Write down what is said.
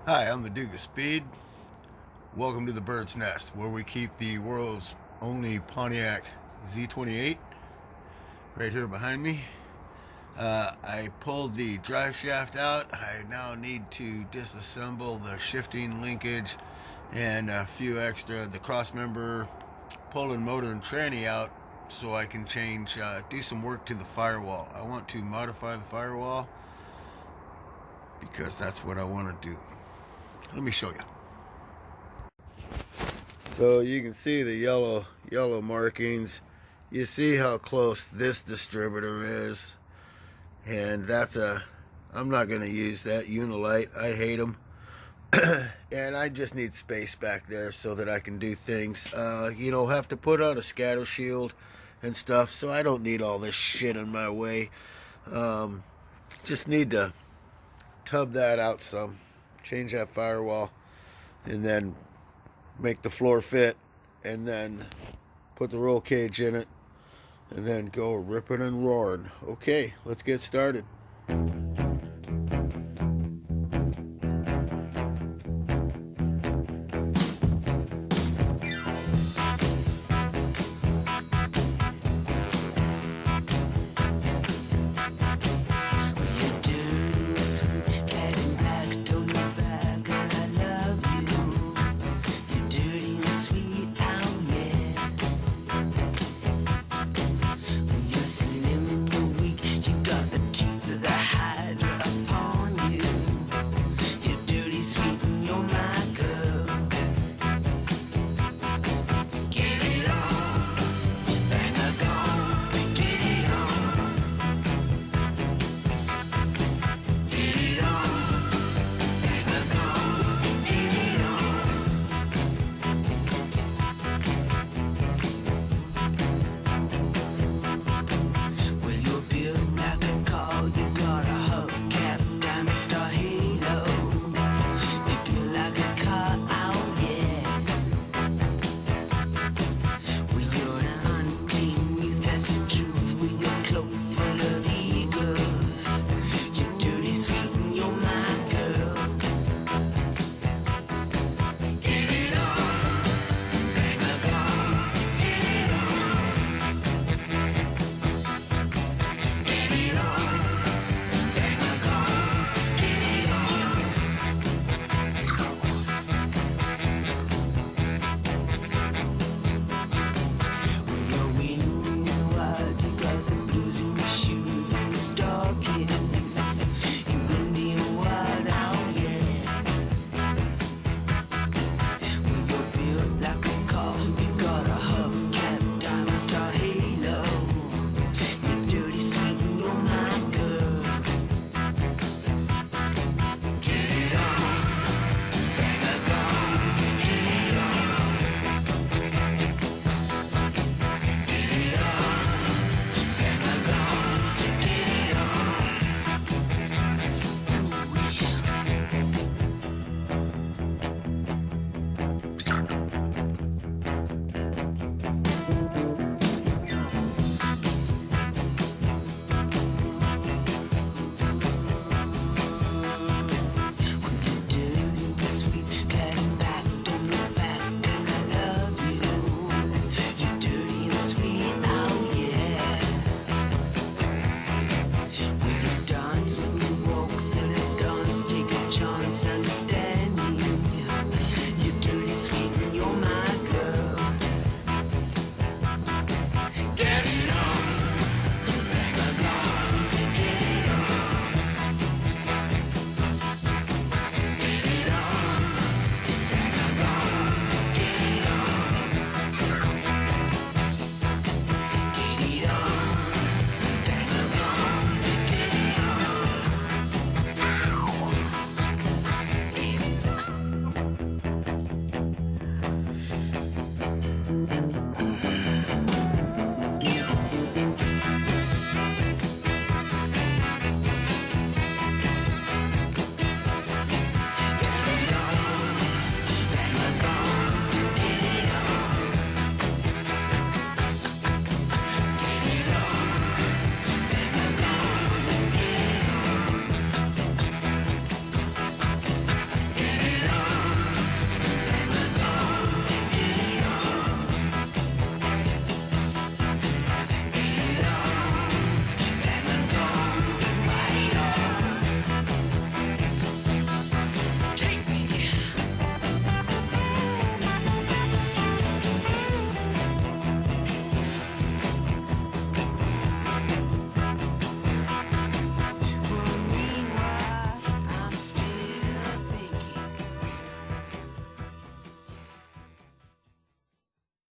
Hi, I'm the Duke of Speed. Welcome to the Bird's Nest, where we keep the world's only Pontiac Z28 right here behind me. I pulled the drive shaft out. I now need to disassemble the shifting linkage and a few extra, the cross member, pulling motor and tranny out so I can do some work to the firewall. I want to modify the firewall because that's what I want to do. Let me show you. So you can see the yellow markings. You see how close this distributor is, and I'm not going to use that Unilite. I hate them. And I just need space back there so that I can do things. Have to put on a scatter shield and stuff, so I don't need all this shit in my way. Just need to tub that out some, change that firewall, and then make the floor fit, and then put the roll cage in it, and then go ripping and roaring. Okay, let's get started.